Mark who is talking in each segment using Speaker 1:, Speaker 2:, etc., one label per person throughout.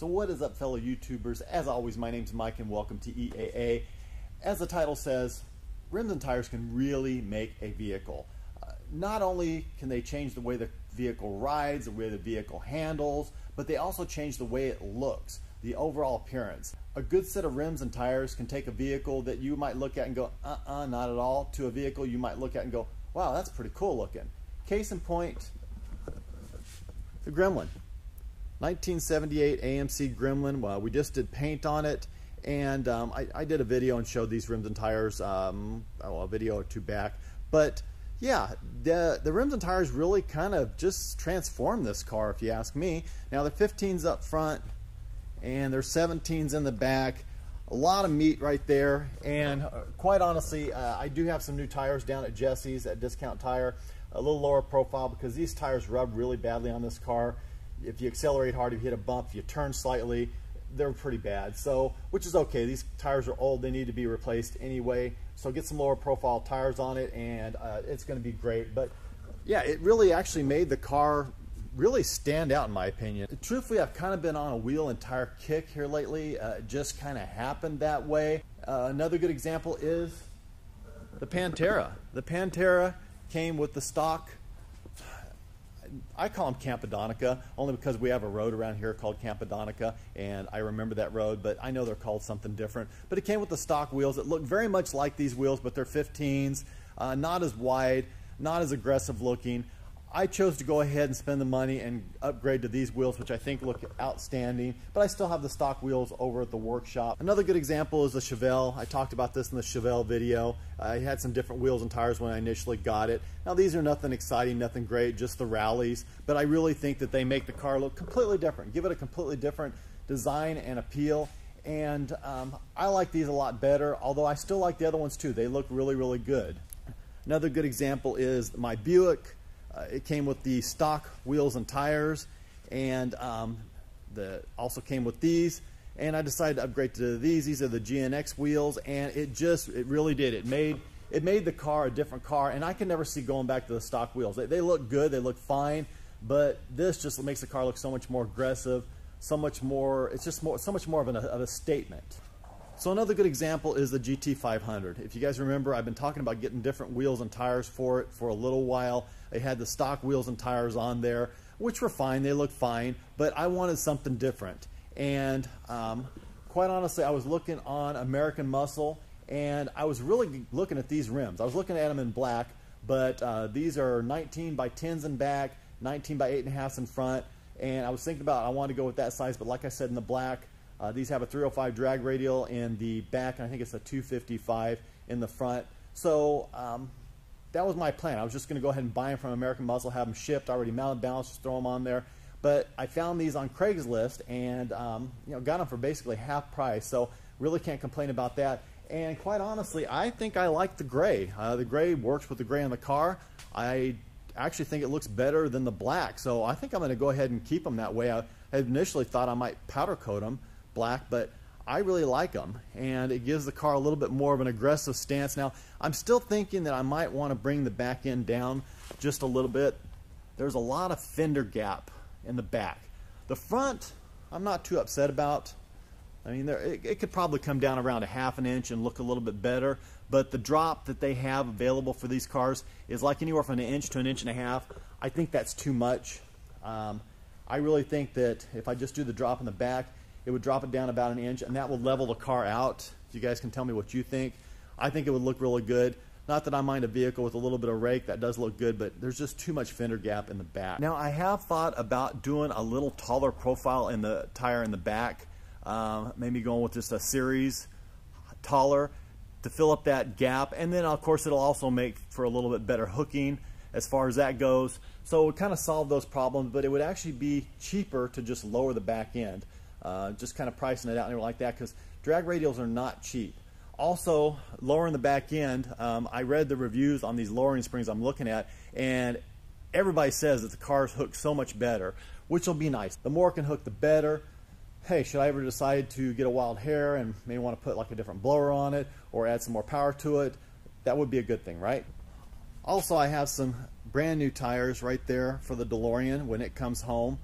Speaker 1: So what is up, fellow YouTubers? As always, my name's Mike and welcome to E.A.A. As the title says, rims and tires can really make a vehicle. Not only can they change the way the vehicle rides, the way the vehicle handles, but they also change the way it looks, the overall appearance. A good set of rims and tires can take a vehicle that you might look at and go, not at all, to a vehicle you might look at and go, wow, that's pretty cool looking. Case in point, the Gremlin. 1978 AMC Gremlin. Well, we just did paint on it, and I did a video and showed these rims and tires a video or two back. But yeah, the rims and tires really kind of just transformed this car, if you ask me. Now, the 15s up front and there's 17s in the back. A lot of meat right there, and quite honestly, I do have some new tires down at Jesse's at Discount Tire. A little lower profile because these tires rub really badly on this car. If you accelerate hard, if you hit a bump, if you turn slightly, they're pretty bad. So, which is okay. These tires are old. They need to be replaced anyway. So get some lower profile tires on it, and it's going to be great. But yeah, it really actually made the car really stand out in my opinion. Truthfully, I've kind of been on a wheel and tire kick here lately. It just kind of happened that way. Another good example is the Pantera. The Pantera came with the stock, I call them Campadonica, only because we have a road around here called Campadonica, and I remember that road, but I know they're called something different. But it came with the stock wheels that look very much like these wheels, but they're 15s, not as wide, not as aggressive looking. I chose to go ahead and spend the money and upgrade to these wheels, which I think look outstanding, but I still have the stock wheels over at the workshop. Another good example is the Chevelle. I talked about this in the Chevelle video. I had some different wheels and tires when I initially got it. Now, these are nothing exciting, nothing great, just the rallies, but I really think that they make the car look completely different, give it a completely different design and appeal, and I like these a lot better, although I still like the other ones too. They look really, really good. Another good example is my Buick. It came with the stock wheels and tires, and also came with these, and I decided to upgrade to these. These are the GNX wheels, and it really did. It made the car a different car, and I can never see going back to the stock wheels. They look good, they look fine, but this just makes the car look so much more aggressive, so much more. It's just so much more of a statement. So another good example is the GT500. If you guys remember, I've been talking about getting different wheels and tires for it for a little while. I had the stock wheels and tires on there, which were fine, they look fine, but I wanted something different. And quite honestly, I was looking on American Muscle, and I was really looking at these rims. I was looking at them in black, but these are 19 by 10s in back, 19 by 8.5s in front, and I was thinking about I wanted to go with that size, but like I said, in the black, these have a 305 drag radial in the back, and I think it's a 255 in the front. So that was my plan. I was just going to go ahead and buy them from American Muscle, have them shipped, already mounted, balanced, just throw them on there. But I found these on Craigslist, and got them for basically half price. So really can't complain about that. And quite honestly, I think I like the gray. The gray works with the gray on the car. I actually think it looks better than the black. So I think I'm going to go ahead and keep them that way. I had initially thought I might powder coat them black, but I really like them, and it gives the car a little bit more of an aggressive stance. Now, I'm still thinking that I might want to bring the back end down just a little bit. There's a lot of fender gap in the back. The front, I'm not too upset about. I mean, it could probably come down around a ½ an inch and look a little bit better, but the drop that they have available for these cars is like anywhere from 1 inch to 1.5 inches. I think that's too much. I really think that if I just do the drop in the back, it would drop it down about 1 inch, and that will level the car out. You guys can tell me what you think. I think it would look really good. Not that I mind a vehicle with a little bit of rake, that does look good, but there's just too much fender gap in the back. Now, I have thought about doing a little taller profile in the tire in the back, maybe going with just a series taller to fill up that gap, and then of course it'll also make for a little bit better hooking as far as that goes. So it would kind of solve those problems, but it would actually be cheaper to just lower the back end. Just kind of pricing it out and everything like that, because drag radials are not cheap. Also, lowering the back end, I read the reviews on these lowering springs I'm looking at, and everybody says that the cars hook so much better, which will be nice. The more it can hook, the better. Hey, should I ever decide to get a wild hair and maybe want to put like a different blower on it or add some more power to it, that would be a good thing, right? Also, I have some brand new tires right there for the DeLorean when it comes home.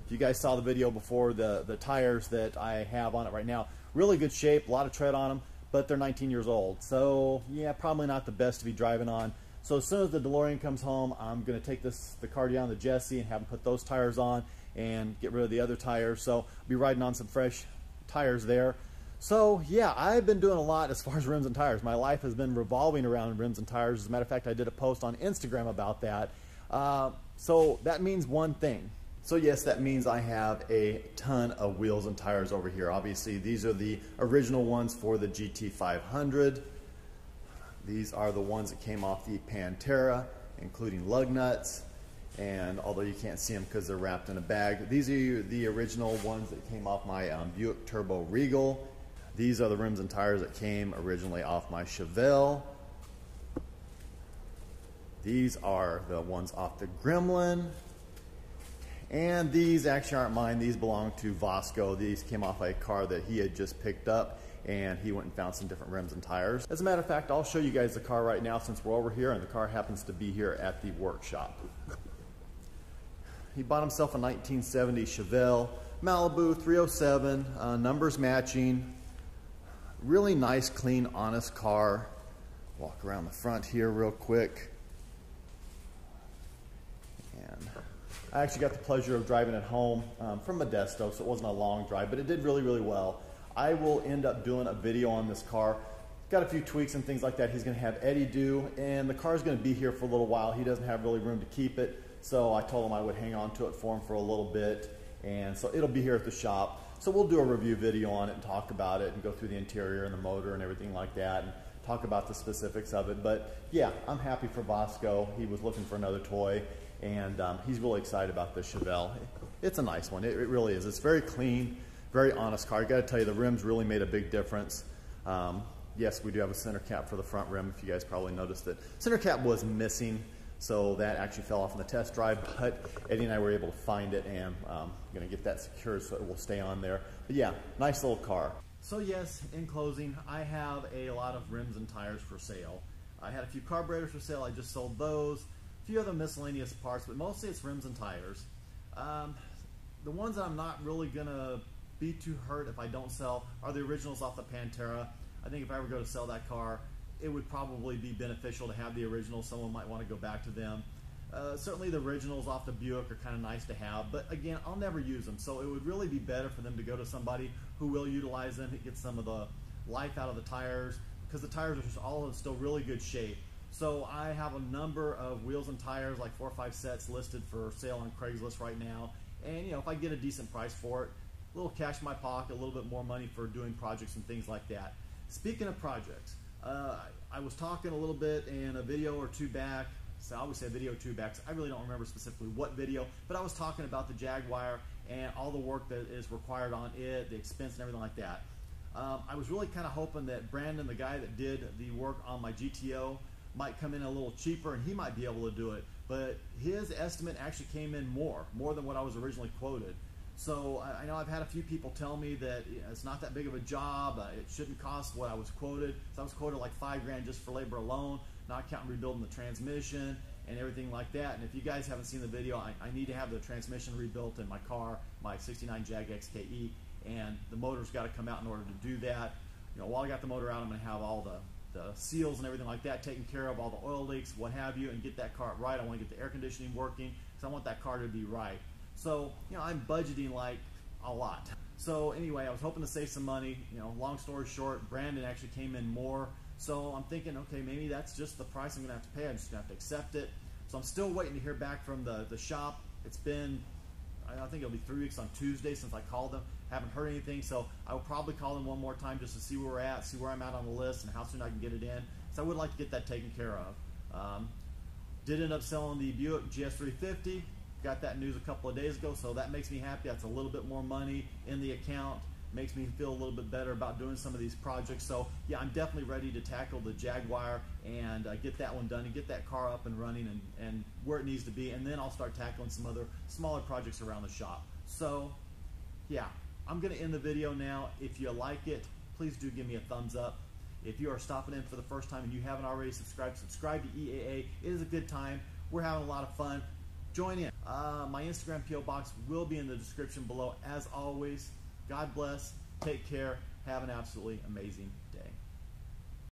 Speaker 1: If you guys saw the video before, the tires that I have on it right now, really good shape, a lot of tread on them, but they're 19 years old. So yeah, probably not the best to be driving on. So as soon as the DeLorean comes home, I'm going to take the car down to Jesse and have him put those tires on and get rid of the other tires. So I'll be riding on some fresh tires there. So yeah, I've been doing a lot as far as rims and tires. My life has been revolving around rims and tires. As a matter of fact, I did a post on Instagram about that. So that means one thing. So yes, that means I have a ton of wheels and tires over here. Obviously, these are the original ones for the GT500. These are the ones that came off the Pantera, including lug nuts. And although you can't see them because they're wrapped in a bag, these are the original ones that came off my Buick Turbo Regal. These are the rims and tires that came originally off my Chevelle. These are the ones off the Gremlin. And these actually aren't mine. These belong to Vasco. These came off a car that he had just picked up, and he went and found some different rims and tires. As a matter of fact, I'll show you guys the car right now since we're over here, and the car happens to be here at the workshop. He bought himself a 1970 Chevelle Malibu 307, numbers matching. Really nice, clean, honest car. Walk around the front here real quick. And I actually got the pleasure of driving it home from Modesto, so it wasn't a long drive, but it did really, really well. I will end up doing a video on this car. Got a few tweaks and things like that he's going to have Eddie do, and the car's going to be here for a little while. He doesn't have really room to keep it, so I told him I would hang on to it for him for a little bit, and so it'll be here at the shop. So we'll do a review video on it and talk about it and go through the interior and the motor and everything like that and talk about the specifics of it. But yeah, I'm happy for Vasco. He was looking for another toy, and he's really excited about this Chevelle. It's a nice one. It really is. It's very clean, very honest car. I got to tell you, the rims really made a big difference. Yes, we do have a center cap for the front rim. If you guys probably noticed that center cap was missing, so that actually fell off in the test drive, but Eddie and I were able to find it, and I'm going to get that secured so it will stay on there. But yeah, nice little car. So yes, in closing, I have a lot of rims and tires for sale. I had a few carburetors for sale. I just sold those. A few other miscellaneous parts, but mostly it's rims and tires. The ones that I'm not really going to be too hurt if I don't sell are the originals off the Pantera. I think if I ever go to sell that car, it would probably be beneficial to have the originals. Someone might want to go back to them. Certainly the originals off the Buick are kind of nice to have, but again, I'll never use them. So it would really be better for them to go to somebody who will utilize them, get some of the life out of the tires, because the tires are just all in still really good shape. So I have a number of wheels and tires, like 4 or 5 sets listed for sale on Craigslist right now. And you know, if I get a decent price for it, a little cash in my pocket, a little bit more money for doing projects and things like that. Speaking of projects, I was talking a little bit in a video or two back. So I always say a video or two back. So I really don't remember specifically what video, but I was talking about the Jaguar and all the work that is required on it, the expense and everything like that. I was really kind of hoping that Brandon, the guy that did the work on my GTO, might come in a little cheaper and he might be able to do it. But his estimate actually came in more than what I was originally quoted. So I know I've had a few people tell me that it's not that big of a job, it shouldn't cost what I was quoted. So I was quoted like $5 grand just for labor alone, not counting rebuilding the transmission and everything like that. And if you guys haven't seen the video, I need to have the transmission rebuilt in my car, my 69 Jag XKE, and the motor's got to come out in order to do that. You know, while I got the motor out, I'm going to have all the seals and everything like that taken care of, all the oil leaks, what have you, and get that car right. I want to get the air conditioning working because I want that car to be right. So, you know, I'm budgeting like a lot. So anyway, I was hoping to save some money. You know, long story short, Brandon actually came in more. So I'm thinking, okay, maybe that's just the price I'm going to have to pay. I'm just going to have to accept it. So I'm still waiting to hear back from the shop. It's been, I think it'll be 3 weeks on Tuesday since I called them. Haven't heard anything, so I will probably call them one more time just to see where we're at, see where I'm at on the list, and how soon I can get it in. So I would like to get that taken care of. Did end up selling the Buick GS350. Got that news a couple of days ago, so that makes me happy. That's a little bit more money in the account. Makes me feel a little bit better about doing some of these projects. So yeah, I'm definitely ready to tackle the Jaguar and get that one done and get that car up and running and where it needs to be. And then I'll start tackling some other smaller projects around the shop. So yeah, I'm going to end the video now. If you like it, please do give me a thumbs up. If you are stopping in for the first time and you haven't already subscribed, subscribe to E.A.A. It is a good time. We're having a lot of fun. join in. My Instagram P.O. box will be in the description below. As always, God bless, take care, have an absolutely amazing day.